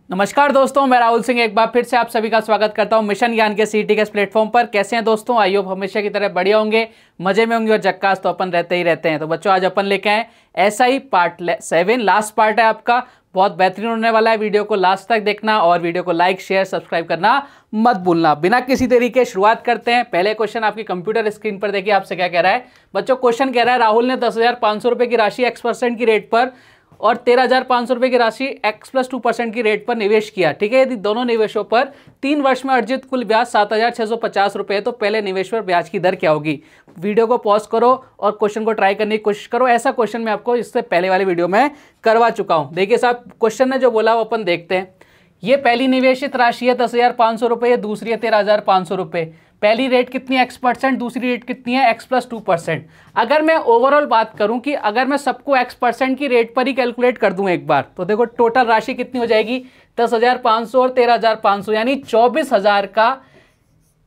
नमस्कार दोस्तों, मैं राहुल सिंह एक बार फिर से आप सभी का स्वागत करता हूं मिशन ज्ञान के सीटी के इस प्लेटफॉर्म पर। कैसे हैं दोस्तों? आई होप हमेशा की तरह बढ़िया होंगे, मजे में होंगे और जक्कास तो अपन रहते ही रहते हैं। तो बच्चों आज अपन लेके आए SI पार्ट 7, लास्ट पार्ट है आपका। बहुत बेहतरीन होने वाला है, वीडियो को लास्ट तक देखना और वीडियो को लाइक शेयर सब्सक्राइब करना मत भूलना। बिना किसी तरीके शुरुआत करते हैं। पहले क्वेश्चन आपकी कंप्यूटर स्क्रीन पर देखिए, आपसे क्या कह रहा है बच्चों। क्वेश्चन कह रहा है राहुल ने 10,500 रुपए की राशि x% की रेट पर और 13,500 रुपए की राशि x+2% की रेट पर निवेश किया। ठीक है, यदि दोनों निवेशों पर 3 वर्ष में अर्जित कुल ब्याज 7,650 रुपए है तो पहले निवेश पर ब्याज की दर क्या होगी। वीडियो को पॉज करो और क्वेश्चन को ट्राई करने की कोशिश करो। ऐसा क्वेश्चन मैं आपको इससे पहले वाले वीडियो में करवा चुका हूं। देखिए साहब, क्वेश्चन ने जो बोला वो अपन देखते हैं। ये पहली निवेशित राशि है 10,500 रुपये, दूसरी है 13,500 रुपये। पहली रेट कितनी है x%, दूसरी रेट कितनी है x+2%। अगर मैं ओवरऑल बात करूं कि अगर मैं सबको x% की रेट पर ही कैलकुलेट कर दूं एक बार, तो देखो टोटल राशि कितनी हो जाएगी 10,500 और 13,500, यानी 24,000 का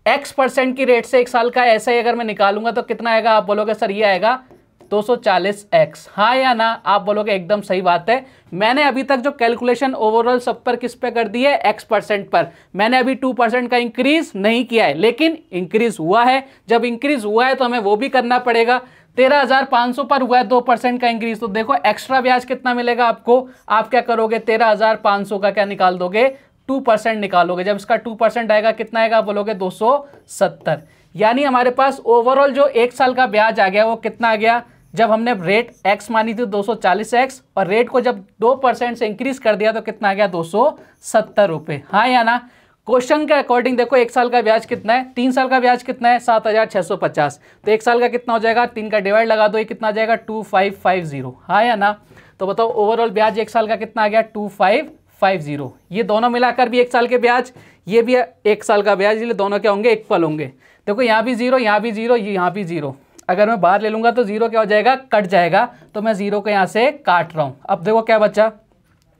x% की रेट से एक साल का ऐसा ही अगर मैं निकालूंगा तो कितना आएगा। आप बोलोगे सर ये आएगा 240x, हाँ या ना? आप बोलोगे एकदम सही बात है। मैंने अभी तक जो कैलकुलेशन ओवरऑल सब पर किस पे कर दी है, x% पर। मैंने अभी 2% का इंक्रीज नहीं किया है, लेकिन इंक्रीज हुआ है। जब इंक्रीज हुआ है तो हमें वो भी करना पड़ेगा। 13,500 पर हुआ है 2% का इंक्रीज, तो देखो एक्स्ट्रा ब्याज कितना मिलेगा आपको। आप क्या करोगे, 13,500 का क्या निकाल दोगे, 2% निकालोगे। जब इसका 2% आएगा कितना आएगा, आप बोलोगे 270। यानी हमारे पास ओवरऑल जो एक साल का ब्याज आ गया वो कितना आ गया। जब हमने रेट x मानी थी 240x और रेट को जब 2% से इंक्रीज कर दिया तो कितना आ गया 270 रुपये, हाँ या ना? क्वेश्चन के अकॉर्डिंग देखो एक साल का ब्याज कितना है, 3 साल का ब्याज कितना है 7,650, तो एक साल का कितना हो जाएगा, 3 का डिवाइड लगा दो, ये कितना आ जाएगा 2550, हाँ या ना? तो बताओ ओवरऑल ब्याज एक साल का कितना आ गया 2550। ये दोनों मिलाकर भी एक साल के ब्याज, ये भी एक साल का ब्याज, इसलिए दोनों क्या होंगे, इक्वल होंगे। देखो यहाँ भी जीरो, यहाँ भी जीरो, यहाँ भी जीरो। अगर मैं बाहर ले लूंगा तो जीरो क्या हो जाएगा, कट जाएगा, तो मैं जीरो को यहाँ से काट रहा हूँ। अब देखो क्या बचा,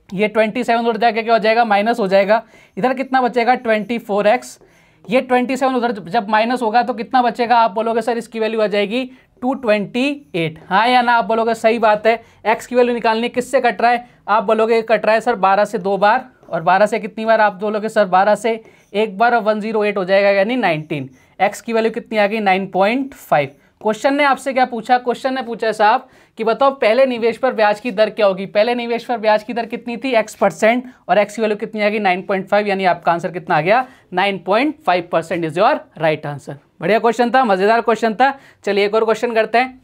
ये 27 उधर जाके क्या हो जाएगा, माइनस हो जाएगा। इधर कितना बचेगा 24x, ये 27 उधर जब माइनस होगा तो कितना बचेगा। आप बोलोगे सर इसकी वैल्यू आ जाएगी 228, हाँ या ना? आप बोलोगे सही बात है। x की वैल्यू निकालनी किससे कट रहा है, आप बोलोगे कट रहा है सर 12 से 2 बार, और 12 से कितनी बार, आप बोलोगे सर 12 से 1 बार, और 108 हो जाएगा यानी 19। x की वैल्यू कितनी आ गई 9.5। क्वेश्चन ने आपसे क्या पूछा, क्वेश्चन ने पूछा साहब कि बताओ पहले निवेश पर ब्याज की दर क्या होगी। पहले निवेश पर ब्याज की दर कितनी थी x% और x की वैल्यू कितनी आ गई 9.5, यानी आपका आंसर कितना आ गया 9.5% इज योर राइट आंसर। बढ़िया क्वेश्चन था, मजेदार क्वेश्चन था। चलिए एक और क्वेश्चन करते हैं।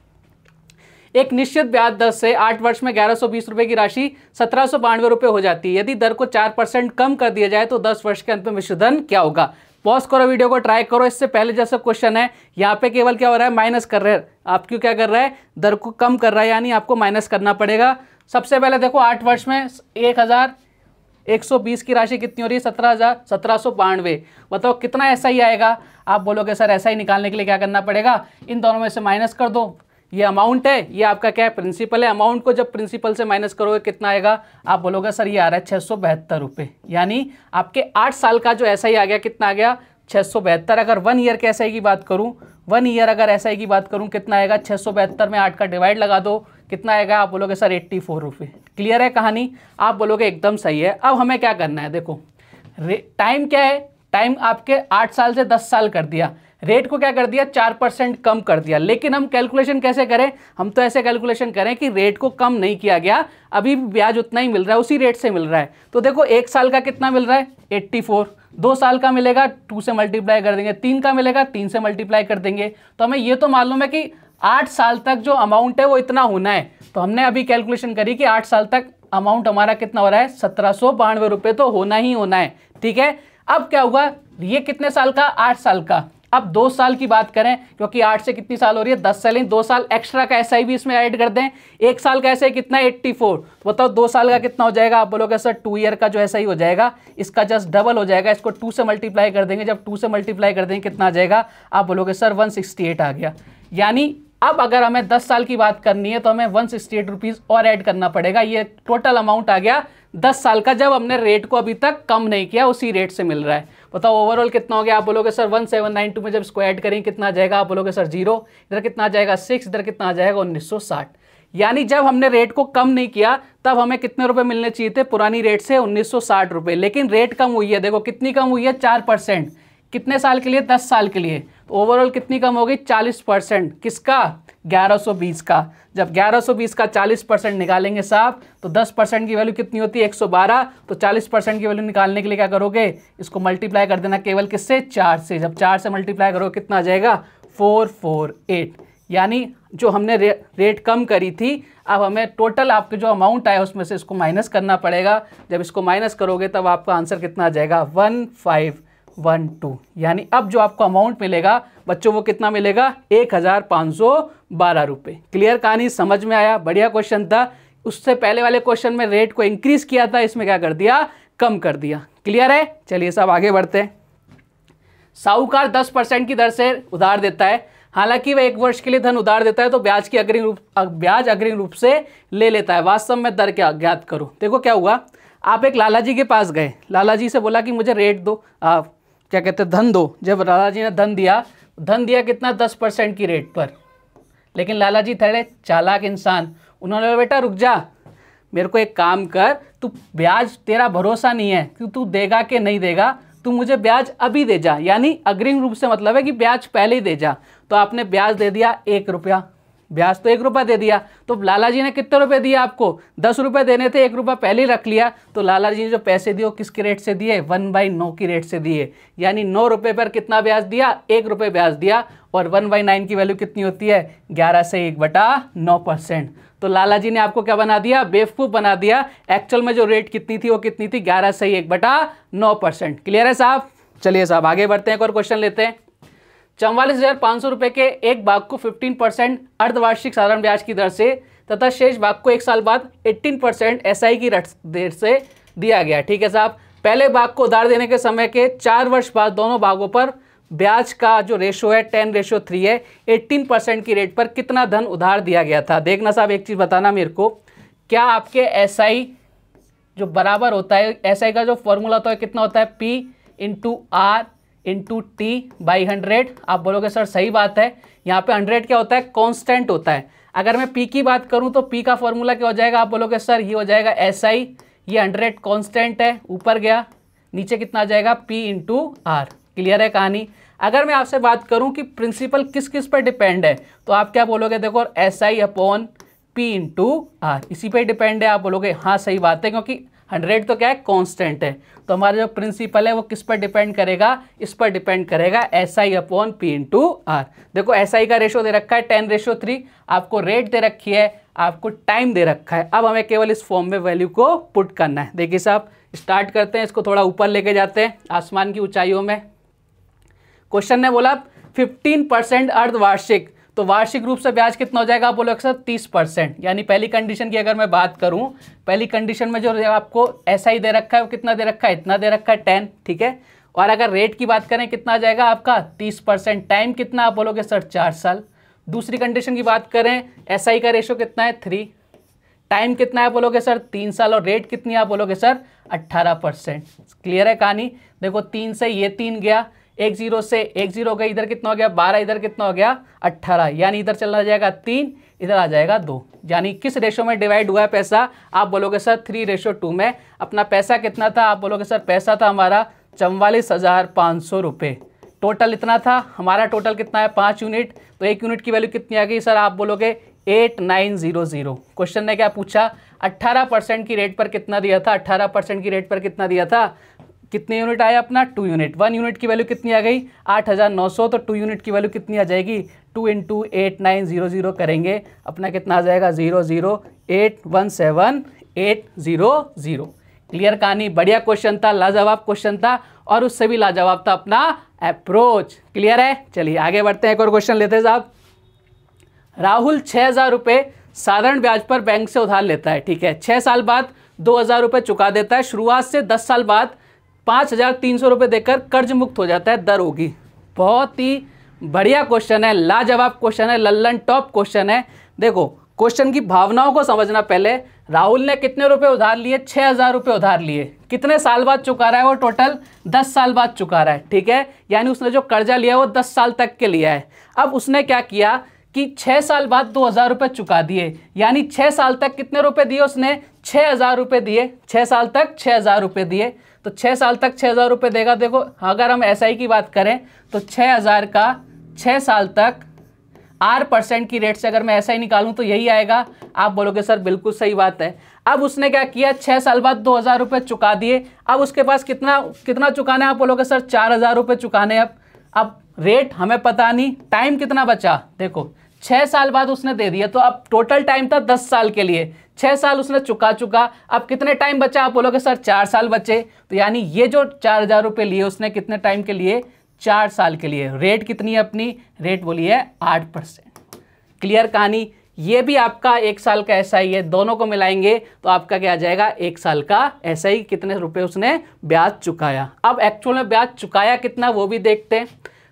एक निश्चित ब्याज दर से 8 वर्ष में 1120 रुपए की राशि 1792 रुपये हो जाती है। यदि दर को 4% कम कर दिया जाए तो 10 वर्ष के अंत में मिश्रधन क्या होगा। पॉज करो, वीडियो को ट्राई करो। इससे पहले जैसा क्वेश्चन है यहाँ पे केवल क्या हो रहा है, माइनस कर रहे हैं। आप क्यों क्या कर रहा है, दर को कम कर रहा है, यानी आपको माइनस करना पड़ेगा। सबसे पहले देखो 8 वर्ष में 1,120 की राशि कितनी हो रही है, 17,1792। बताओ कितना ऐसा ही आएगा। आप बोलोगे सर ऐसा ही निकालने के लिए क्या करना पड़ेगा, इन दोनों में से माइनस कर दो। ये अमाउंट है, ये आपका क्या है, प्रिंसिपल है। अमाउंट को जब प्रिंसिपल से माइनस करोगे कितना आएगा, आप बोलोगे सर ये आ रहा है 672 रुपये। यानी आपके 8 साल का जो ऐसा ही आ गया, कितना आ गया 672। अगर 1 ईयर के एसआई की बात करूं, 1 ईयर अगर एसआई की बात करूं कितना आएगा, 672 में 8 का डिवाइड लगा दो, कितना आएगा। आप बोलोगे सर 84 रुपये। क्लियर है कहानी? आप बोलोगे एकदम सही है। अब हमें क्या करना है, देखो टाइम क्या है, टाइम आपके 8 साल से 10 साल कर दिया, रेट को क्या कर दिया 4% कम कर दिया। लेकिन हम कैलकुलेशन कैसे करें, हम तो ऐसे कैलकुलेशन करें कि रेट को कम नहीं किया गया, अभी ब्याज उतना ही मिल रहा है, उसी रेट से मिल रहा है। तो देखो एक साल का कितना मिल रहा है 84, 2 साल का मिलेगा 2 से मल्टीप्लाई कर देंगे, 3 का मिलेगा 3 से मल्टीप्लाई कर देंगे। तो हमें ये तो मालूम है कि 8 साल तक जो अमाउंट है वो इतना होना है। तो हमने अभी कैलकुलेशन करी कि 8 साल तक अमाउंट हमारा कितना हो रहा है 1792 रुपये, तो होना ही होना है। ठीक है, अब क्या हुआ, ये कितने साल का, 8 साल का। अब 2 साल की बात करें, क्योंकि 8 से कितनी साल हो रही है 10 साल, 2 साल एक्स्ट्रा का एसआई भी इसमें ऐड कर दें। 1 साल का एसआई कितना है 84, तो बताओ 2 साल का कितना हो जाएगा। आप बोलोगे सर 2 ईयर का जो एसआई हो जाएगा इसका जस्ट डबल हो जाएगा, इसको 2 से मल्टीप्लाई कर देंगे। जब 2 से मल्टीप्लाई कर देंगे कितना आ जाएगा, आप बोलोगे सर 168 आ गया। यानी अब अगर हमें 10 साल की बात करनी है तो हमें 168 रुपीज़ और ऐड करना पड़ेगा। ये टोटल अमाउंट आ गया 10 साल का, जब हमने रेट को अभी तक कम नहीं किया, उसी रेट से मिल रहा है। बताओ ओवरऑल कितना हो गया। आप बोलोगे सर 1792 में जब इसको ऐड करेंगे कितना आ जाएगा। आप बोलोगे सर 0, इधर कितना आ जाएगा 6, इधर कितना आ जाएगा 1960। यानी जब हमने रेट को कम नहीं किया तब हमें कितने रुपए मिलने चाहिए थे पुरानी रेट से 1960 रुपये, लेकिन रेट कम हुई है। देखो कितनी कम हुई है, 4%। कितने साल के लिए, 10 साल के लिए। तो ओवरऑल कितनी कम हो गई, 40%। किसका, 1120 का। जब 1120 का 40% निकालेंगे साहब तो 10% की वैल्यू कितनी होती है, 112। तो 40% की वैल्यू निकालने के लिए क्या करोगे, इसको मल्टीप्लाई कर देना केवल किससे, 4 से। जब 4 से मल्टीप्लाई करोगे कितना आ जाएगा, 448। यानी जो हमने रेट कम करी थी, अब हमें टोटल आपके जो अमाउंट आया उसमें से इसको माइनस करना पड़ेगा। जब इसको माइनस करोगे तब आपका आंसर कितना आ जाएगा, 1512। यानी अब जो आपको अमाउंट मिलेगा बच्चों वो कितना मिलेगा, 1512 रुपये। क्लियर कहानी, समझ में आया, बढ़िया क्वेश्चन था। उससे पहले वाले क्वेश्चन में रेट को इंक्रीज किया था, इसमें क्या कर दिया, कम कर दिया। क्लियर है, चलिए साहब आगे बढ़ते हैं। साहूकार 10% की दर से उधार देता है, हालांकि वह 1 वर्ष के लिए धन उधार देता है तो ब्याज अग्रिम रूप से ले लेता है। वास्तव में दर क्या, ज्ञात करो। देखो क्या हुआ, आप एक लाला जी के पास गए, लाला जी से बोला कि मुझे रेट दो, क्या कहते हैं, धन दो। जब लाला जी ने धन दिया कितना, 10% की रेट पर। लेकिन लाला जी थोड़े चालाक इंसान, उन्होंने बोला बेटा रुक जा, मेरे को एक काम कर, तू ब्याज, तेरा भरोसा नहीं है कि तू देगा कि नहीं देगा, तू मुझे ब्याज अभी दे जा। यानी अग्रिम रूप से मतलब है कि ब्याज पहले ही दे जा। तो आपने ब्याज दे दिया 1 रुपया, ब्याज तो 1 रुपया दे दिया। तो लाला जी ने कितने रुपए दिए आपको, 10 रुपये देने थे, 1 रुपया पहले ही रख लिया। तो लाला जी ने जो पैसे दिए वो किसके रेट से दिए, 1/9 की रेट से दिए। यानी 9 रुपये पर कितना ब्याज दिया, 1 रुपये ब्याज दिया। और 1/9 की वैल्यू कितनी होती है, 11 से 1/9%। तो लाला जी ने आपको क्या बना दिया, बेवकूफ़ बना दिया। एक्चुअल में जो रेट कितनी थी वो कितनी थी, 11 से 1/9%। क्लियर है साहब, चलिए साहब आगे बढ़ते हैं, एक और क्वेश्चन लेते हैं। 44,500 रुपये के एक भाग को 15% अर्धवार्षिक साधारण ब्याज की दर से तथा शेष भाग को 1 साल बाद 18% एसआई की दर से दिया गया। ठीक है साहब, पहले भाग को उधार देने के समय के 4 वर्ष बाद दोनों भागों पर ब्याज का जो रेशो है 10:3 है। 18% की रेट पर कितना धन उधार दिया गया था। देखना साहब, एक चीज़ बताना मेरे को, क्या आपके एसआई जो बराबर होता है, एसआई का जो फॉर्मूला होता है कितना होता है, P/R/T/100। आप बोलोगे सर सही बात है, यहाँ पे 100 क्या होता है, कांस्टेंट होता है। अगर मैं P की बात करूँ तो P का फॉर्मूला क्या हो जाएगा, आप बोलोगे सर ये हो जाएगा SI, ये 100 कांस्टेंट है, ऊपर गया, नीचे कितना आ जाएगा, P/R। क्लियर है कहानी। अगर मैं आपसे बात करूं कि प्रिंसिपल किस किस पर डिपेंड है तो आप क्या बोलोगे, देखो SI/P/R, इसी पे डिपेंड है। आप बोलोगे हाँ सही बात है, क्योंकि 100 तो क्या है, कांस्टेंट है। तो हमारा जो प्रिंसिपल है वो किस पर डिपेंड करेगा, इस पर डिपेंड करेगा, SI/P/R। देखो SI का रेशो दे रखा है 10:3, आपको रेट दे रखी है, आपको टाइम दे रखा है। अब हमें केवल इस फॉर्म में वैल्यू को पुट करना है। देखिए साहब, स्टार्ट करते हैं, इसको थोड़ा ऊपर लेके जाते हैं आसमान की ऊंचाइयों में। क्वेश्चन ने बोला 15% अर्धवार्षिक, तो वार्षिक रूप से ब्याज कितना हो जाएगा, आप बोलो अक्सर 30%। यानी पहली कंडीशन की अगर मैं बात करूं, पहली कंडीशन में जो आपको SI दे रखा है वो कितना दे रखा है, इतना दे रखा है 10, ठीक है। और अगर रेट की बात करें कितना आ जाएगा आपका 30%, टाइम कितना, आप बोलोगे सर 4 साल। दूसरी कंडीशन की बात करें, SI का रेशो कितना है 3, टाइम कितना है बोलोगे सर 3 साल, और रेट कितनी है आप बोलोगे सर 18%। क्लियर है कहानी। देखो 3 से ये 3 गया, 1 0 से 1 0 गया, इधर कितना हो गया 12, इधर कितना हो गया 18, यानी इधर चला जाएगा 3, इधर आ जाएगा 2। यानी किस रेशो में डिवाइड हुआ है पैसा, आप बोलोगे सर 3:2 में। अपना पैसा कितना था, आप बोलोगे सर पैसा था हमारा 44,500 रुपये। टोटल इतना था हमारा, टोटल कितना है 5 यूनिट, तो 1 यूनिट की वैल्यू कितनी आ गई सर, आप बोलोगे 8900। क्वेश्चन ने क्या पूछा, 18% की रेट पर कितना दिया था, 18% की रेट पर कितना दिया था, कितने यूनिट आया अपना 2 यूनिट। 1 यूनिट की वैल्यू कितनी आ गई 8900, तो 2 यूनिट की वैल्यू कितनी आ जाएगी, 2 × 8900 करेंगे, अपना कितना आ जाएगा 00817,800। क्लियर कहानी, बढ़िया क्वेश्चन था, लाजवाब क्वेश्चन था, और उससे भी लाजवाब था अपना अप्रोच। क्लियर है, चलिए आगे बढ़ते हैं, एक और क्वेश्चन लेते हैं साहब। राहुल 6,000 रुपये साधारण ब्याज पर बैंक से उधार लेता है, ठीक है। 6 साल बाद 2,000 रुपये चुका देता है, शुरुआत से 10 साल बाद 5,300 रुपये देकर कर्ज मुक्त हो जाता है, दर होगी। बहुत ही बढ़िया क्वेश्चन है, लाजवाब क्वेश्चन है, लल्लन टॉप क्वेश्चन है। देखो क्वेश्चन की भावनाओं को समझना पहले। राहुल ने कितने रुपए उधार लिए, 6,000 रुपये उधार लिए, कितने साल बाद चुका रहा है वो, टोटल 10 साल बाद चुका रहा है, ठीक है। यानी उसने जो कर्जा लिया वो 10 साल तक के लिया है। अब उसने क्या किया कि 6 साल बाद 2,000 रुपये चुका दिए, यानी 6 साल तक कितने रुपए दिए उसने, 6,000 रुपये दिए, 6 साल तक 6,000 रुपये दिए, तो 6 साल तक 6,000 रुपये देगा। देखो अगर हम एसआई की बात करें तो 6,000 का 6 साल तक 8% की रेट से अगर मैं एसआई निकालूं तो यही आएगा। आप बोलोगे सर बिल्कुल सही बात है। अब उसने क्या किया, 6 साल बाद 2,000 रुपये चुका दिए, अब उसके पास कितना चुकाना है, आप बोलोगे सर 4,000 रुपये चुकाने। अब रेट हमें पता नहीं, टाइम कितना बचा, देखो 6 साल बाद उसने दे दिया, तो अब टोटल टाइम था 10 साल के लिए, 6 साल उसने चुका, अब कितने टाइम बचा, आप बोलोगे सर 4 साल बचे। तो यानी ये जो 4,000 रुपये लिए उसने कितने टाइम के लिए, 4 साल के लिए। रेट कितनी है अपनी, रेट बोली है 8%। क्लियर कहानी। ये भी आपका 1 साल का एसआई है, दोनों को मिलाएंगे तो आपका क्या आ जाएगा, 1 साल का एसआई। कितने रुपए उसने ब्याज चुकाया। अब एक्चुअल में ब्याज चुकाया कितना वो भी देखते हैं।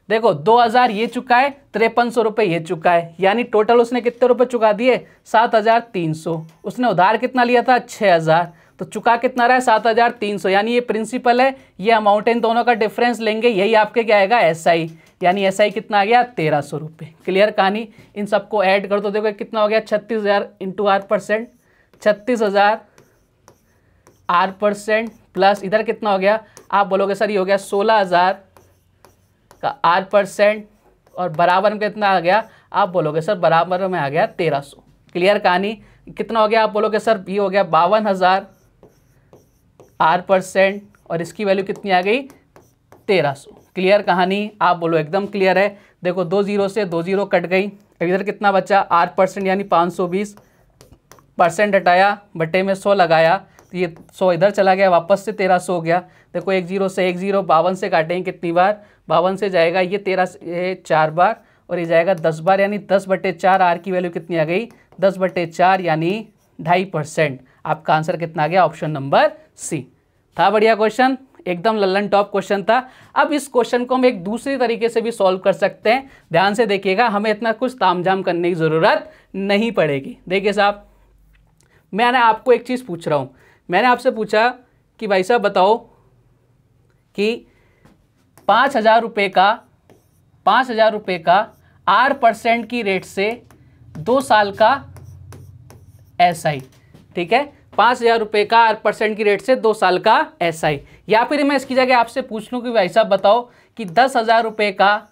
देखो 2,000 ये चुका है, 5300 रुपये ये चुका है, यानी टोटल उसने कितने रुपए चुका दिए, 7,300। उसने उधार कितना लिया था, 6,000, तो चुका कितना रहा है, 7,300। यानी ये प्रिंसिपल है, ये अमाउंट है, इन दोनों का डिफरेंस लेंगे, यही आपके क्या आएगा, एसआई। यानी एसआई कितना आ गया, 1,300 रुपये। क्लियर कहानी। इन सबको ऐड कर दो, देखो कितना हो गया, 36,000 इंटू 8%, 36,000 8% प्लस इधर कितना हो गया, आप बोलोगे सर ये हो गया 16,000 का 8% और बराबर में कितना आ गया, आप बोलोगे सर बराबर में आ गया 1,300। क्लियर कहानी। कितना हो गया, आप बोलोगे सर ये हो गया 52,000 8% और इसकी वैल्यू कितनी आ गई, 1,300। क्लियर कहानी। आप बोलो एकदम क्लियर है। देखो 2 0 से 2 0 कट गई, इधर कितना बचा, 8% यानी 520%, हटाया बटे में 100 लगाया, तो ये 100 इधर चला गया, वापस से 1,300 हो गया। देखो 1 0 से 1 0, 52 से काटेंगे कितनी बार, 52 से जाएगा ये 4 बार और ये जाएगा 10 बार, यानी 10/4। आर की वैल्यू कितनी आ गई, 10/4 यानी 2.5%। आपका आंसर कितना आ गया, ऑप्शन नंबर सी। था बढ़िया क्वेश्चन, एकदम लल्लन टॉप क्वेश्चन था। अब इस क्वेश्चन को हम एक दूसरी तरीके से भी सॉल्व कर सकते हैं। ध्यान से देखिएगा, हमें इतना कुछ तामझाम करने की ज़रूरत नहीं पड़ेगी। देखिए साहब, मैंने आपको एक चीज़ पूछ रहा हूँ, मैंने आपसे पूछा कि भाई साहब बताओ कि 5,000 रुपये का 8% की रेट से 2 साल का एसआई, ठीक है, 5,000 रुपये का 8% की रेट से 2 साल का एसआई। या फिर मैं इसकी जगह आपसे पूछ लूँ कि भाई साहब बताओ कि 10,000 रुपये का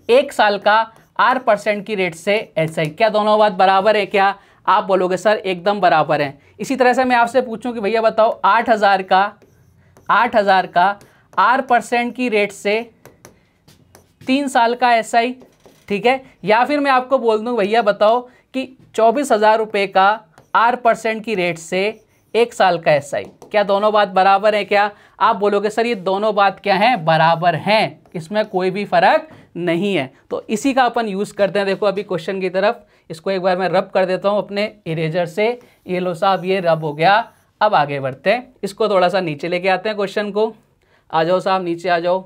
1 साल का 8% की रेट से एसआई, क्या दोनों बात बराबर है क्या? आप बोलोगे सर एकदम बराबर है। इसी तरह से मैं आपसे पूछूं कि भैया बताओ 8,000 का 8% की रेट से 3 साल का एसआई, ठीक है। या फिर मैं आपको बोल दूं भैया बताओ कि 24,000 रुपये का 8% की रेट से 1 साल का एसआई, क्या दोनों बात बराबर है क्या? आप बोलोगे सर ये दोनों बात क्या हैं, बराबर हैं, इसमें कोई भी फर्क नहीं है। तो इसी का अपन यूज़ करते हैं। देखो अभी क्वेश्चन की तरफ, इसको एक बार मैं रब कर देता हूँ अपने इरेजर से। ये लो साहब, ये रब हो गया। अब आगे बढ़ते हैं, इसको थोड़ा सा नीचे लेके आते हैं क्वेश्चन को। आ जाओ साहब, नीचे आ जाओ।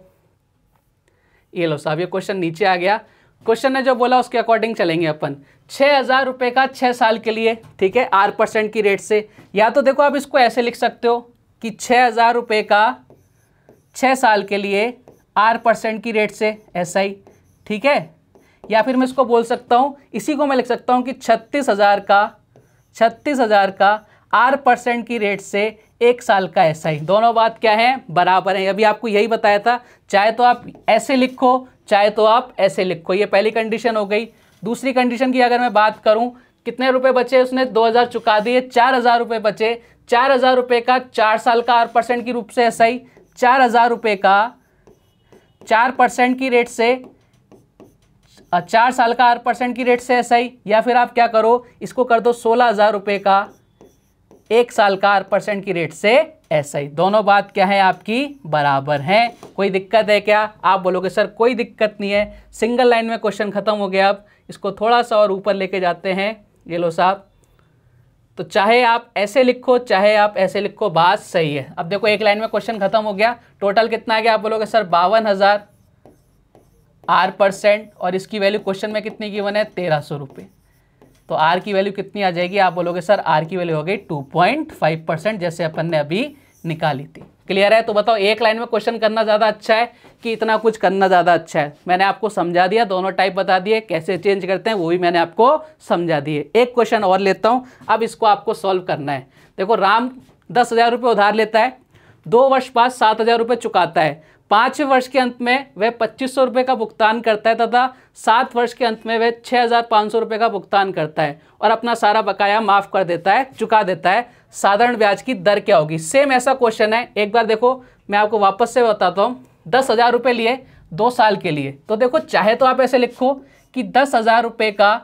ये लो साहब, ये क्वेश्चन नीचे आ गया। क्वेश्चन ने जो बोला उसके अकॉर्डिंग चलेंगे अपन। 6,000 रुपये का 6 साल के लिए, ठीक है, 8% की रेट से। या तो देखो आप इसको ऐसे लिख सकते हो कि 6,000 रुपये का 6 साल के लिए 8% की रेट से एसआई, ठीक है। या फिर मैं इसको बोल सकता हूँ, इसी को मैं लिख सकता हूँ कि 36,000 का 8% की रेट से 1 साल का एसआई। दोनों बात क्या है, बराबर है। अभी आपको यही बताया था, चाहे तो आप ऐसे लिखो चाहे तो आप ऐसे लिखो। ये पहली कंडीशन हो गई। दूसरी कंडीशन की अगर मैं बात करूं, कितने रुपए बचे, उसने 2,000 चुका दिए, 4,000 रुपये बचे। 4,000 रुपये का 4 साल का 8% की रूप से एसआई, 4,000 रुपये का 4% की रेट से 4 साल का 8% की रेट से एसआई। या फिर आप क्या करो, इसको कर दो 16,000 रुपये का 1 साल का 8% की रेट से एसआई। दोनों बात क्या है आपकी, बराबर हैं। कोई दिक्कत है क्या? आप बोलोगे सर कोई दिक्कत नहीं है, सिंगल लाइन में क्वेश्चन खत्म हो गया। अब इसको थोड़ा सा और ऊपर लेके जाते हैं। ये लो साहब, तो चाहे आप ऐसे लिखो चाहे आप ऐसे लिखो, बात सही है। अब देखो एक लाइन में क्वेश्चन खत्म हो गया। टोटल कितना आ गया, आप बोलोगे सर 52,000 8%, और इसकी वैल्यू क्वेश्चन में कितनी गिवन है, 1,300 रुपये। तो आर की वैल्यू कितनी आ जाएगी, आप बोलोगे सर आर की वैल्यू हो गई 2.5%, जैसे अपन ने अभी निकाली थी। क्लियर है? तो बताओ एक लाइन में क्वेश्चन करना ज़्यादा अच्छा है कि इतना कुछ करना ज़्यादा अच्छा है? मैंने आपको समझा दिया, दोनों टाइप बता दिए, कैसे चेंज करते हैं वो भी मैंने आपको समझा दिए। एक क्वेश्चन और लेता हूँ, अब इसको आपको सॉल्व करना है। देखो, राम 10,000 रुपये उधार लेता है, 2 वर्ष बाद 7,000 रुपये चुकाता है, 5वें वर्ष के अंत में वह 2,500 रुपये का भुगतान करता है तथा 7 वर्ष के अंत में वह 6,500 रुपये का भुगतान करता है और अपना सारा बकाया माफ़ कर देता है, चुका देता है। साधारण ब्याज की दर क्या होगी? सेम ऐसा क्वेश्चन है। एक बार देखो, मैं आपको वापस से बताता हूँ। 10,000 रुपये लिए 2 साल के लिए, तो देखो चाहे तो आप ऐसे लिखो कि 10,000 रुपये का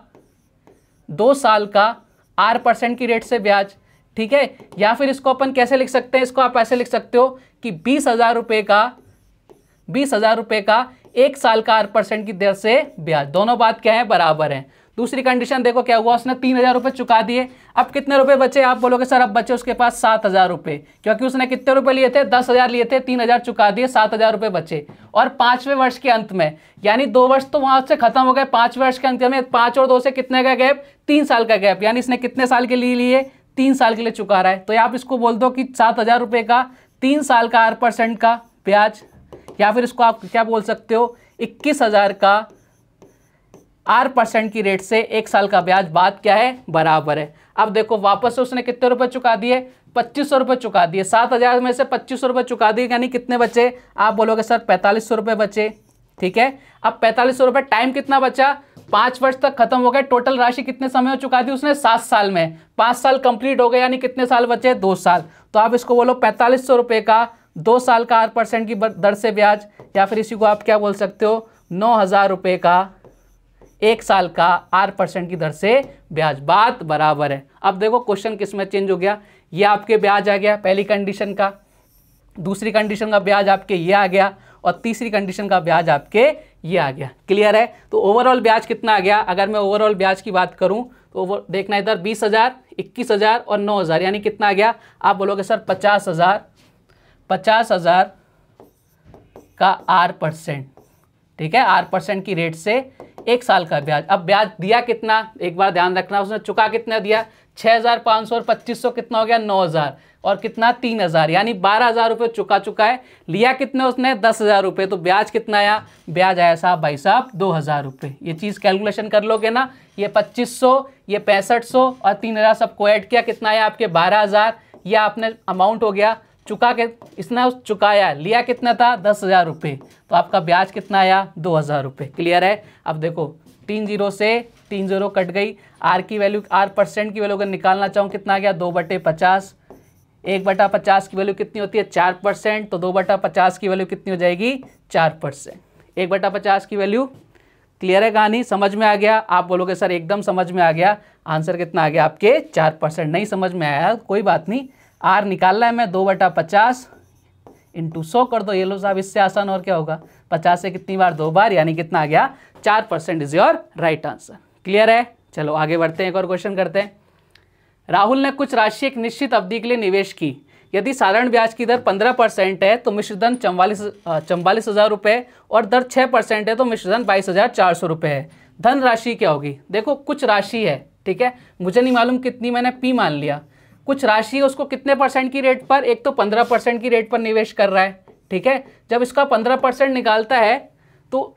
2 साल का R% की रेट से ब्याज, ठीक है। या फिर इसको अपन कैसे लिख सकते हैं? इसको आप ऐसे लिख सकते हो कि 20,000 रुपये का 1 साल का R% की दर से ब्याज। दोनों बात क्या है? बराबर है। दूसरी कंडीशन देखो क्या हुआ, उसने 3,000 रुपये चुका दिए, अब कितने रुपए बचे? आप बोलोगे सर अब बचे उसके पास 7,000 रुपये, क्योंकि उसने कितने रुपए लिए थे? 10,000 लिए थे, 3,000 चुका दिए, 7,000 रुपये बचे। और 5वें वर्ष के अंत में, यानी 2 वर्ष तो वहां से खत्म हो गए, 5वें वर्ष के अंत में 5 और 2 से कितने का गैप? 3 साल का गैप, यानी इसने कितने साल के लिए लिए? 3 साल के लिए चुका रहा है। तो आप इसको बोल दो कि 7,000 रुपये का 3 साल का R% का ब्याज, या फिर इसको आप क्या बोल सकते हो? 21,000 का R% की रेट से 1 साल का ब्याज। बात क्या है? बराबर है। अब देखो वापस से उसने कितने रुपए चुका दिए? 2,500 रुपये चुका दिए। 7,000 में से 2,500 रुपये चुका दिए, यानी कितने बचे? आप बोलोगे सर 4,500 रुपये बचे, ठीक है। अब 4,500 रुपये, टाइम कितना बचा? 5 वर्ष तक खत्म हो गए। टोटल राशि कितने समय में चुका दी उसने? 7 साल में। 5 साल कंप्लीट हो गए, यानी कितने साल बचे? 2 साल। तो आप इसको बोलो 4,500 रुपये का 2 साल का R% की दर से ब्याज, या फिर इसी को आप क्या बोल सकते हो? 9,000 रुपये का 1 साल का R% की दर से ब्याज। बात बराबर है। अब देखो क्वेश्चन किस में चेंज हो गया? ये आपके ब्याज आ गया पहली कंडीशन का, दूसरी कंडीशन का ब्याज आपके ये आ गया, और तीसरी कंडीशन का ब्याज आपके ये आ गया। क्लियर है? तो ओवरऑल ब्याज कितना आ गया? अगर मैं ओवरऑल ब्याज की बात करूं तो वो देखना, इधर 20,000, 21,000 और 9,000, यानी कितना आ गया? आप बोलोगे सर 50,000 का R%, ठीक है, R% की रेट से 1 साल का ब्याज। अब ब्याज दिया कितना? एक बार ध्यान रखना, उसने चुका कितना दिया? 6,500 और 2,500 कितना हो गया? 9,000 और कितना? 3,000, यानी 12,000 रुपये चुका है। लिया कितने उसने? 10,000 रुपये। तो ब्याज कितना आया? ब्याज आया साहब भाई साहब 2,000 रुपये। ये चीज़ कैलकुलेशन कर लोगे ना, ये 2,500, ये 6,500 और 3,000 सबको ऐड किया, कितना आया आपके? 12,000। यह आपने अमाउंट हो गया चुका के, इसने चुकाया, लिया कितना था? 10,000 रुपये। तो आपका ब्याज कितना आया? 2,000 रुपये। क्लियर है? अब देखो 3 0 से 3 0 कट गई। R की वैल्यू, R% की वैल्यू अगर निकालना चाहूँ कितना आ गया? 2/50। 1/50 की वैल्यू कितनी होती है? 4%। तो 2/50 की वैल्यू कितनी हो जाएगी? 4%। 1/50 की वैल्यू। क्लियर है कहानी? समझ में आ गया? आप बोलोगे सर एकदम समझ में आ गया। आंसर कितना आ गया आपके? 4%। नहीं समझ में आया कोई बात नहीं, R निकालना है मैं, 2/50 इंटू 100 कर दो। ये लो साहब, इससे आसान और क्या होगा? 50 से कितनी बार? 2 बार, यानी कितना आ गया? 4% is your right answer. Clear है? चलो आगे बढ़ते हैं, एक और क्वेश्चन करते हैं। राहुल ने कुछ राशि एक निश्चित अवधि के लिए निवेश की। यदि साधारण ब्याज की दर 15% है तो मिश्रधन 44,000 रुपये और दर 6% है तो मिश्रधन 22,400 रुपये है। धन राशि क्या होगी? देखो कुछ राशि है, ठीक है, मुझे नहीं मालूम कितनी, मैंने P मान लिया। कुछ राशि है, उसको कितने % की रेट पर? एक तो 15% की रेट पर निवेश कर रहा है, ठीक है। जब इसका 15% निकालता है तो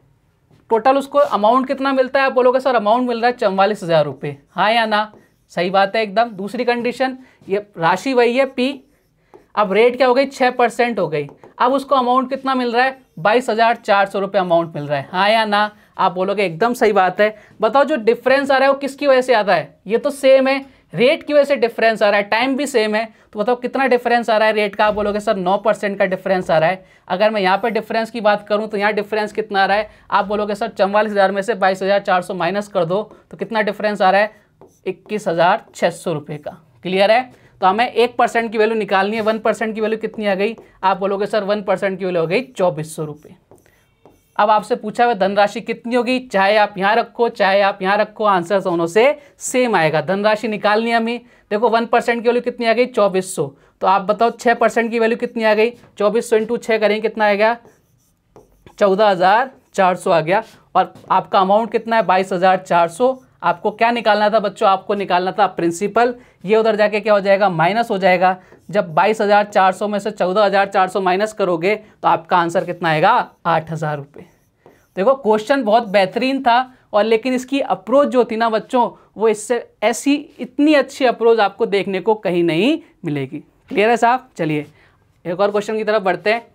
टोटल उसको अमाउंट कितना मिलता है? आप बोलोगे सर अमाउंट मिल रहा है 44,000 रुपये। हाँ या ना? सही बात है एकदम। दूसरी कंडीशन, ये राशि वही है P, अब रेट क्या हो गई? 6% हो गई। अब उसको अमाउंट कितना मिल रहा है? 22,400 रुपये अमाउंट मिल रहा है। हाँ या ना? आप बोलोगे एकदम सही बात है। बताओ जो डिफरेंस आ रहा है वो किसकी वजह से आता है? ये तो सेम है, रेट की वजह से डिफरेंस आ रहा है, टाइम भी सेम है। तो बताओ कितना डिफरेंस आ रहा है रेट का? आप बोलोगे सर 9% का डिफरेंस आ रहा है। अगर मैं यहाँ पर डिफरेंस की बात करूँ तो यहाँ डिफरेंस कितना आ रहा है? आप बोलोगे सर 44,000 में से 22,400 माइनस कर दो तो कितना डिफरेंस आ रहा है? 21,600 रुपये का। क्लियर है? तो हमें 1% की वैल्यू निकालनी है। 1% की वैल्यू कितनी आ गई? आप बोलोगे सर 1% की वैल्यू हो गई 2,400 रुपये। अब आपसे पूछा हुआ धनराशि कितनी होगी? चाहे आप यहाँ रखो चाहे आप यहाँ रखो, आंसर दोनों से सेम आएगा। धनराशि निकालनी है हमें। देखो 1% की वैल्यू कितनी आ गई? 2,400। तो आप बताओ 6% की वैल्यू कितनी आ गई? 2,400 इंटू 6 करेंगे कितना आएगा? 14,400 आ गया। और आपका अमाउंट कितना है? 22,400। आपको क्या निकालना था बच्चों? आपको निकालना था प्रिंसिपल। ये उधर जाके क्या हो जाएगा? माइनस हो जाएगा। जब 22,400 में से 14,400 माइनस करोगे तो आपका आंसर कितना आएगा, 8,000 रुपये। देखो क्वेश्चन बहुत बेहतरीन था, और लेकिन इसकी अप्रोच जो थी ना बच्चों, वो इससे ऐसी इतनी अच्छी अप्रोच आपको देखने को कहीं नहीं मिलेगी। क्लियर है साहब? चलिए एक और क्वेश्चन की तरफ बढ़ते हैं।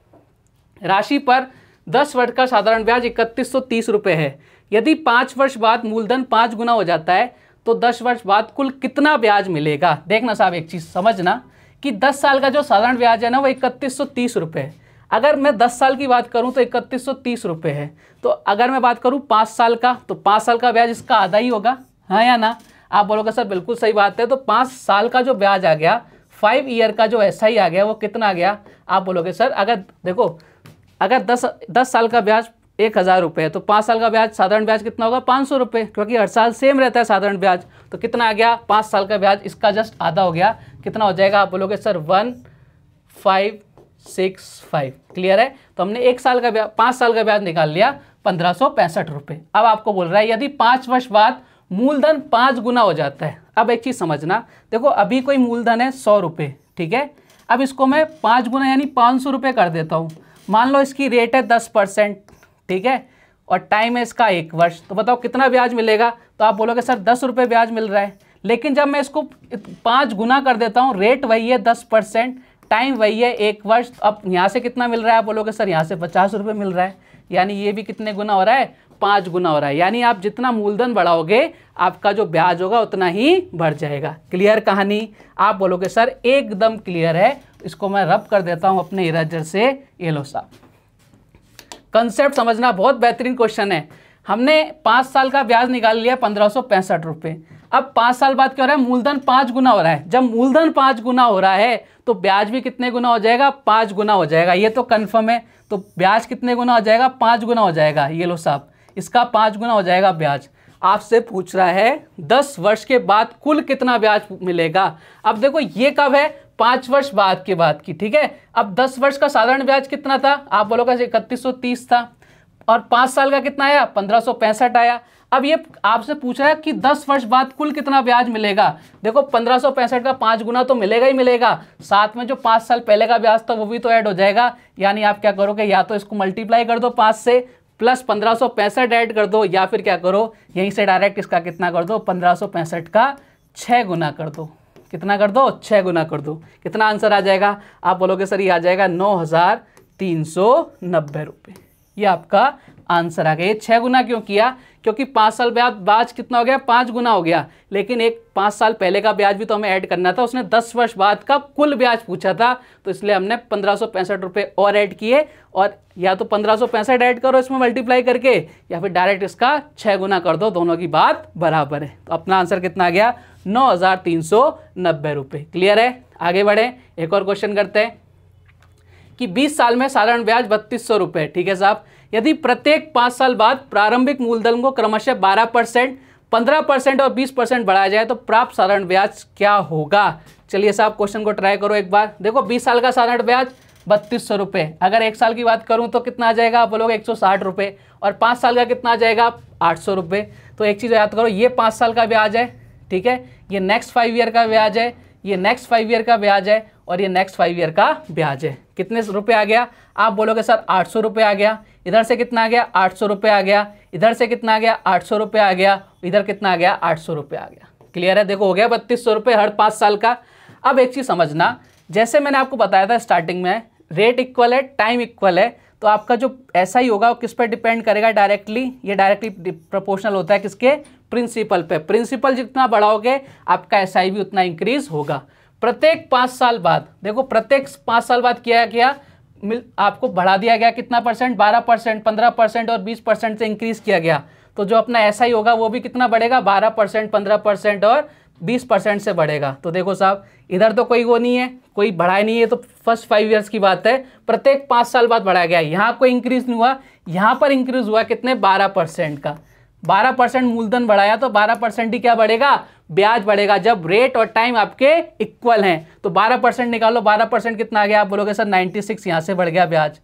राशि पर 10 वर्ष का साधारण ब्याज 3130 रुपये है। यदि 5 वर्ष बाद मूलधन 5 गुना हो जाता है तो 10 वर्ष बाद कुल कितना ब्याज मिलेगा? देखना साहब, एक चीज़ समझना कि 10 साल का जो साधारण ब्याज है ना वो 3130 रुपये है। अगर मैं 10 साल की बात करूं तो 3130 रुपये है। तो अगर मैं बात करूं 5 साल का, तो 5 साल का ब्याज इसका आधा ही होगा, हाँ या ना? आप बोलोगे सर बिल्कुल सही बात है। तो 5 साल का जो ब्याज आ गया, 5 ईयर का जो SI आ गया, वो कितना आ गया? आप बोलोगे सर अगर देखो, अगर 10 साल का ब्याज 1,000 रुपये है तो 5 साल का ब्याज साधारण ब्याज कितना होगा? 500 रुपये, क्योंकि हर साल सेम रहता है साधारण ब्याज। तो कितना आ गया? 5 साल का ब्याज इसका जस्ट आधा हो गया। कितना हो जाएगा? आप बोलोगे सर 1565। क्लियर है? तो हमने 1 साल का ब्याज, 5 साल का ब्याज निकाल लिया 1565 रुपये। अब आपको बोल रहा है यदि 5 वर्ष बाद मूलधन 5 गुना हो जाता है। अब एक चीज़ समझना, देखो अभी कोई मूलधन है 100 रुपये, ठीक है? अब इसको मैं 5 गुना यानी 500 रुपये कर देता हूँ। मान लो इसकी रेट है 10%, ठीक है, और टाइम है इसका 1 वर्ष। तो बताओ कितना ब्याज मिलेगा? तो आप बोलोगे सर 10 रुपये ब्याज मिल रहा है। लेकिन जब मैं इसको 5 गुना कर देता हूँ, रेट वही है 10%, टाइम वही है 1 वर्ष। अब यहाँ से कितना मिल रहा है? आप बोलोगे सर यहाँ से 50 रुपये मिल रहा है। यानी ये भी कितने गुना हो रहा है? 5 गुना हो रहा है। यानी आप जितना मूलधन बढ़ाओगे आपका जो ब्याज होगा उतना ही बढ़ जाएगा। क्लियर कहानी? आप बोलोगे सर एकदम क्लियर है। इसको मैं रब कर देता हूँ अपने इरेजर से। ये लो साहब, कंसेप्ट समझना, बहुत बेहतरीन क्वेश्चन है। हमने 5 साल का ब्याज निकाल लिया 1565 रुपये। अब 5 साल बाद क्या हो रहा है? मूलधन 5 गुना हो रहा है। जब मूलधन 5 गुना हो रहा है तो ब्याज भी कितने गुना हो जाएगा? 5 गुना हो जाएगा। ये तो कन्फर्म है। तो ब्याज कितने गुना हो जाएगा? 5 गुना हो जाएगा। ये लो साहब, इसका 5 गुना हो जाएगा ब्याज। आपसे पूछ रहा है 10 वर्ष के बाद कुल कितना ब्याज मिलेगा। अब देखो ये कब है? 5 वर्ष बाद के बाद की, ठीक है। अब 10 वर्ष का साधारण ब्याज कितना था? आप बोलोगे 3130 था, और 5 साल का कितना आया? 1565 आया। अब ये आपसे पूछ रहा है कि 10 वर्ष बाद कुल कितना ब्याज मिलेगा। देखो 1565 का 5 गुना तो मिलेगा ही मिलेगा, साथ में जो 5 साल पहले का ब्याज था वो भी तो ऐड हो जाएगा। यानी आप क्या करोगे? या तो इसको मल्टीप्लाई कर दो 5 से, प्लस 1565 ऐड कर दो, या फिर क्या करो यहीं से डायरेक्ट इसका कितना कर दो? 1565 का 6 गुना कर दो। कितना कर दो? 6 गुना कर दो। कितना आंसर आ जाएगा? आप बोलोगे सर ये आ जाएगा 9,390 रुपये। ये आपका आंसर आ गया। ये 6 गुना क्यों किया? क्योंकि 5 साल ब्याज कितना हो गया? 5 गुना हो गया। लेकिन एक 5 साल पहले का ब्याज भी तो हमें ऐड करना था। उसने 10 वर्ष बाद का कुल ब्याज पूछा था, तो इसलिए हमने 1565 रुपये और ऐड किए। और या तो 1565 ऐड करो इसमें मल्टीप्लाई करके, या फिर डायरेक्ट इसका 6 गुना कर दो। दोनों की बात बराबर है। तो अपना आंसर कितना आ गया? 9,390 रुपये। क्लियर है? आगे बढ़े, एक और क्वेश्चन करते हैं कि 20 साल में साधारण ब्याज 3200 रुपये, ठीक है साहब। यदि प्रत्येक 5 साल बाद प्रारंभिक मूलधन को क्रमशः 12%, 15% और 20% बढ़ाया जाए तो प्राप्त साधारण ब्याज क्या होगा? चलिए साहब क्वेश्चन को ट्राई करो एक बार। देखो 20 साल का साधारण ब्याज 3200 रुपये। अगर 1 साल की बात करूं तो कितना आ जाएगा? आप बोलोगे 160 रुपये। और 5 साल का कितना आ जाएगा? 800 रुपये। तो एक चीज़ याद करो, ये 5 साल का ब्याज है, ठीक है, ये नेक्स्ट 5 ईयर का ब्याज है, ये नेक्स्ट 5 ईयर का ब्याज है, और ये नेक्स्ट 5 ईयर का ब्याज है। कितने रुपए आ गया? आप बोलोगे सर 800 रुपये आ गया। इधर से कितना आ गया? 800 रुपये आ गया। इधर से कितना आ गया? 800 रुपये आ गया। इधर कितना आ गया? 800 रुपये आ गया। क्लियर है? देखो हो गया 3200 रुपये हर 5 साल का। अब एक चीज़ समझना, जैसे मैंने आपको बताया था स्टार्टिंग में, रेट इक्वल है, टाइम इक्वल है, तो आपका जो SI होगा वो किस पर डिपेंड करेगा? डायरेक्टली, ये डायरेक्टली प्रोपोर्शनल होता है किसके? प्रिंसिपल पे। प्रिंसिपल जितना बढ़ाओगे आपका SI भी उतना इंक्रीज होगा। प्रत्येक 5 साल बाद, देखो प्रत्येक 5 साल बाद किया आपको बढ़ा दिया गया कितना परसेंट? 12%, 15% और 20% से इंक्रीज किया गया। तो जो अपना SI होगा वो भी कितना बढ़ेगा? 12%, 15% और 20% से बढ़ेगा। तो देखो साहब इधर तो कोई वो नहीं है, कोई बढ़ाया नहीं है, तो फर्स्ट 5 ईयर्स की बात है। प्रत्येक 5 साल बाद बढ़ाया गया। यहाँ कोई इंक्रीज नहीं हुआ, यहाँ पर इंक्रीज हुआ कितने? 12% का। 12% मूलधन बढ़ाया तो 12% ही क्या बढ़ेगा? ब्याज बढ़ेगा। जब रेट और टाइम आपके इक्वल हैं तो 12% निकालो। 12% कितना आ गया? आप बोलोगे सर 96, यहाँ से बढ़ गया ब्याज।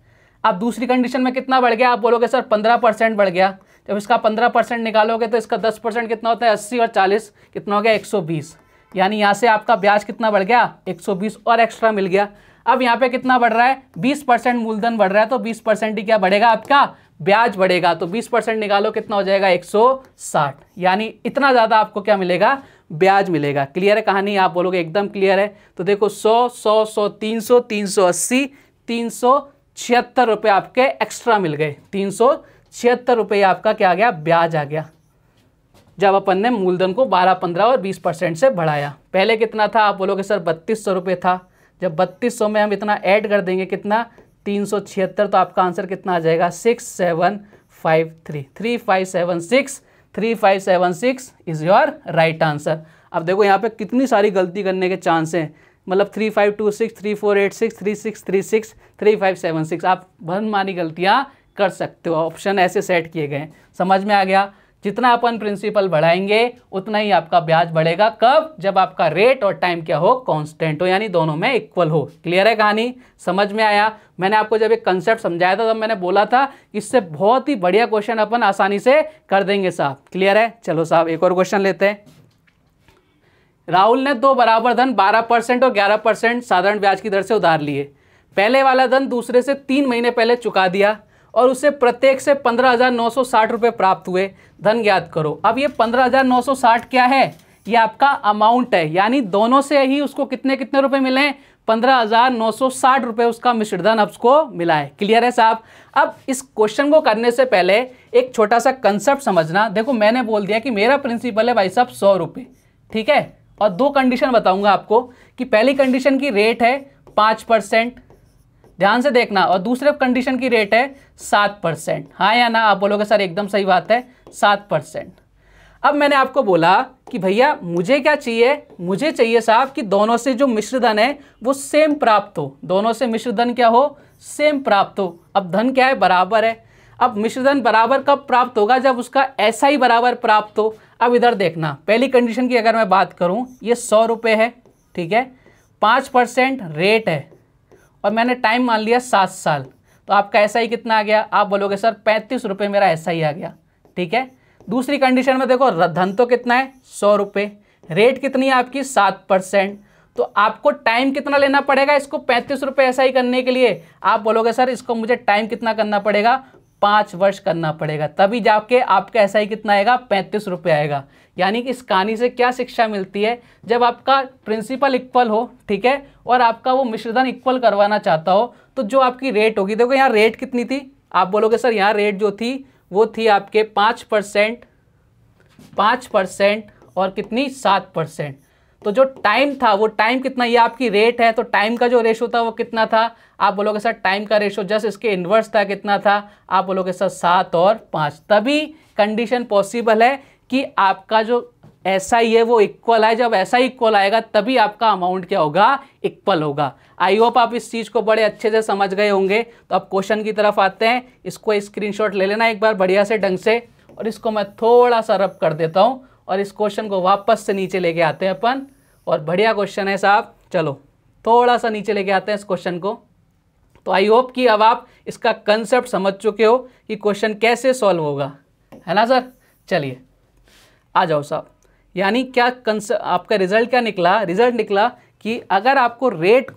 अब दूसरी कंडीशन में कितना बढ़ गया? आप बोलोगे सर 15% बढ़ गया। जब इसका 15% निकालोगे तो इसका 10% कितना होता है? 80 और 40 कितना हो गया? 120। यानी यहाँ से आपका ब्याज कितना बढ़ गया 120 और एक्स्ट्रा मिल गया। अब यहाँ पे कितना बढ़ रहा है 20% मूलधन बढ़ रहा है, तो 20% ही क्या बढ़ेगा आपका ब्याज बढ़ेगा। तो 20% निकालो कितना हो जाएगा 160, यानी इतना ज़्यादा आपको क्या मिलेगा ब्याज मिलेगा। क्लियर है कहानी, आप बोलोगे एकदम क्लियर है। तो देखो 100 100 100 300 380 376 रुपये आपके एक्स्ट्रा मिल गए। 376 रुपये आपका क्या आ गया ब्याज आ गया, जब अपन ने मूलधन को 12 15 और 20% से बढ़ाया। पहले कितना था आप बोलोगे सर 3200 रुपये था, जब 3200 में हम इतना ऐड कर देंगे कितना 376, तो आपका आंसर कितना आ जाएगा 6753 3576 इज योर राइट आंसर। अब देखो यहाँ पे कितनी सारी गलती करने के चांस हैं, मतलब 3526 3486 3636 3576 आप मनमानी गलतियाँ कर सकते हो। ऑप्शन ऐसे सेट किए गए हैं, समझ में आ गया। जितना अपन प्रिंसिपल बढ़ाएंगे उतना ही आपका ब्याज बढ़ेगा। कब? जब आपका रेट और टाइम क्या हो कांस्टेंट हो, यानी दोनों में इक्वल हो। क्लियर है कहानी, समझ में आया। मैंने आपको जब एक कंसेप्ट समझाया था तब मैंने बोला था इससे बहुत ही बढ़िया क्वेश्चन अपन आसानी से कर देंगे साहब। क्लियर है, चलो साहब एक और क्वेश्चन लेते हैं। राहुल ने दो बराबर धन 12% और 11% साधारण ब्याज की दर से उधार लिए। पहले वाला धन दूसरे से 3 महीने पहले चुका दिया और उसे प्रत्येक से 15,960 रुपये प्राप्त हुए। धन ज्ञात करो। अब ये 15,960 क्या है, ये आपका अमाउंट है, यानी दोनों से ही उसको कितने कितने रुपए मिले हैं 15,960 रुपये उसका मिश्र धन उसको मिला है। क्लियर है साहब। अब इस क्वेश्चन को करने से पहले एक छोटा सा कंसेप्ट समझना। देखो मैंने बोल दिया कि मेरा प्रिंसिपल है भाई साहब 100 रुपये, ठीक है, और 2 कंडीशन बताऊंगा आपको कि पहली कंडीशन की रेट है 5%, ध्यान से देखना, और दूसरे कंडीशन की रेट है 7%। हाँ या ना, आप बोलोगे सर एकदम सही बात है 7%। अब मैंने आपको बोला कि भैया मुझे क्या चाहिए, मुझे चाहिए साहब कि दोनों से जो मिश्र धन है वो सेम प्राप्त हो, दोनों से मिश्र धन क्या हो सेम प्राप्त हो। अब धन क्या है बराबर है। अब मिश्र धन बराबर कब प्राप्त होगा, जब उसका ऐसा ही बराबर प्राप्त हो। अब इधर देखना, पहली कंडीशन की अगर मैं बात करूं, ये 100 रुपये है, ठीक है, 5% रेट है और मैंने टाइम मान लिया 7 साल, तो आपका ऐसा ही कितना आ गया, आप बोलोगे सर 35 रुपये मेरा ऐसा ही आ गया, ठीक है। दूसरी कंडीशन में देखो धन तो कितना है 100 रुपये, रेट कितनी है आपकी 7%, तो आपको टाइम कितना लेना पड़ेगा इसको 35 रुपये ऐसा ही करने के लिए। आप बोलोगे सर इसको मुझे टाइम कितना करना पड़ेगा 5 वर्ष करना पड़ेगा, तभी जाके आपका ऐसा ही कितना आएगा 35 रुपये आएगा। यानी कि इस कहानी से क्या शिक्षा मिलती है, जब आपका प्रिंसिपल इक्वल हो, ठीक है, और आपका वो मिश्रधन इक्वल करवाना चाहता हो, तो जो आपकी रेट होगी, देखो यहाँ रेट कितनी थी, आप बोलोगे सर यहाँ रेट जो थी वो थी आपके 5% और कितनी 7%। तो जो टाइम था वो टाइम कितना, ये आपकी रेट है, तो टाइम का जो रेशो था वो कितना था, आप बोलोगे सर टाइम का रेशो जस्ट इसके इन्वर्स था, कितना था, आप बोलोगे सर 7 और 5। तभी कंडीशन पॉसिबल है कि आपका जो ऐसा ही है वो इक्वल है। जब ऐसा ही इक्वल आएगा तभी आपका अमाउंट क्या होगा इक्वल होगा। आई होप आप इस चीज़ को बड़े अच्छे से समझ गए होंगे। तो अब क्वेश्चन की तरफ आते हैं, इसको स्क्रीनशॉट ले लेना एक बार बढ़िया से ढंग से, और इसको मैं थोड़ा सा रब कर देता हूँ और इस क्वेश्चन को वापस से नीचे लेके आते हैं अपन। और बढ़िया क्वेश्चन है साहब, चलो थोड़ा सा नीचे लेके आते हैं इस क्वेश्चन को। तो आई होप कि अब आप इसका कंसेप्ट समझ चुके हो कि क्वेश्चन कैसे सॉल्व होगा, है ना सर। चलिए आ जाओ साहब। यानी क्या आपका रिजल्ट क्या निकला, रिजल्ट निकला कि अगर आपको रेट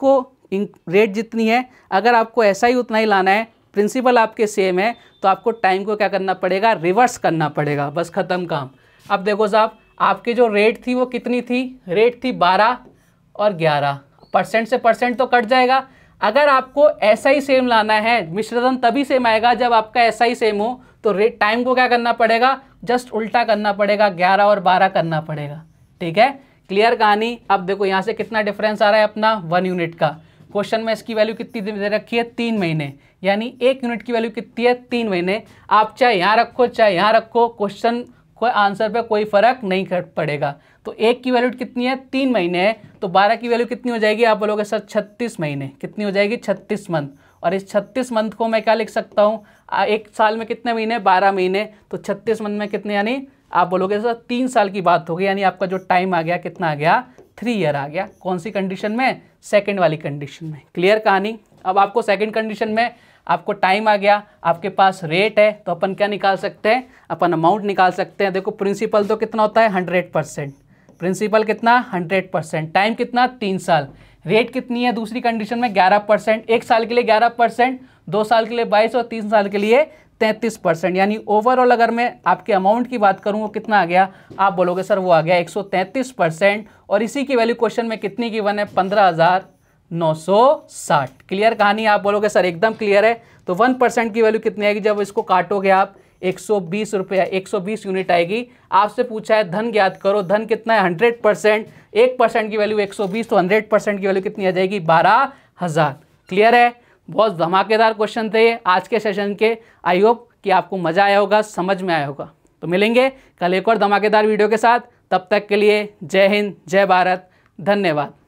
जितनी है, अगर आपको ऐसा ही उतना ही लाना है, प्रिंसिपल आपके सेम है, तो आपको टाइम को क्या करना पड़ेगा रिवर्स करना पड़ेगा, बस ख़त्म काम। अब देखो साहब आपकी जो रेट थी वो कितनी थी, रेट थी 12 और 11%, से परसेंट तो कट जाएगा। अगर आपको ऐसा ही सेम लाना है, मिश्रधन तभी सेम आएगा जब आपका ऐसा ही सेम हो, तो रेट टाइम को क्या करना पड़ेगा जस्ट उल्टा करना पड़ेगा, 11 और 12 करना पड़ेगा, ठीक है। क्लियर कहानी। अब देखो यहाँ से कितना डिफरेंस आ रहा है अपना 1 यूनिट का। क्वेश्चन में इसकी वैल्यू कितनी दे रखी है 3 महीने, यानी 1 यूनिट की वैल्यू कितनी है 3 महीने। आप चाहे यहाँ रखो चाहे यहाँ रखो, क्वेश्चन कोई आंसर पे कोई फर्क नहीं पड़ेगा। तो 1 की वैल्यू कितनी है 3 महीने है, तो 12 की वैल्यू कितनी हो जाएगी, आप बोलोगे सर 36 महीने। कितनी हो जाएगी 36 मंथ। और इस 36 मंथ को मैं क्या लिख सकता हूँ, एक साल में कितने महीने 12 महीने, तो 36 मंथ में कितने, यानी आप बोलोगे सर 3 साल की बात होगी। यानी आपका जो टाइम आ गया कितना आ गया 3 ईयर आ गया। कौन सी कंडीशन में, सेकेंड वाली कंडीशन में। क्लियर कहानी। अब आपको सेकेंड कंडीशन में आपको टाइम आ गया, आपके पास रेट है, तो अपन क्या निकाल सकते हैं, अपन अमाउंट निकाल सकते हैं। देखो प्रिंसिपल तो कितना होता है 100%, प्रिंसिपल कितना 100%, टाइम कितना 3 साल, रेट कितनी है दूसरी कंडीशन में 11%, 1 साल के लिए 11%, 2 साल के लिए 22 और 3 साल के लिए 33%। यानी ओवरऑल अगर मैं आपके अमाउंट की बात करूँ वो कितना आ गया, आप बोलोगे सर वो आ गया 133%। और इसी की वैल्यू क्वेश्चन में कितनी गिवन है 15,960। क्लियर कहानी, आप बोलोगे सर एकदम क्लियर है। तो 1% की वैल्यू कितनी आएगी जब इसको काटोगे आप 120 रुपये, 120 यूनिट आएगी। आपसे पूछा है धन ज्ञात करो, धन कितना है 100%, 1% की वैल्यू 120, तो 100% की वैल्यू कितनी आ जाएगी 12,000। क्लियर है, बहुत धमाकेदार क्वेश्चन थे ये आज के सेशन के। आई होप कि आपको मजा आया होगा, समझ में आया होगा। तो मिलेंगे कल एक और धमाकेदार वीडियो के साथ, तब तक के लिए जय हिंद, जय भारत, धन्यवाद।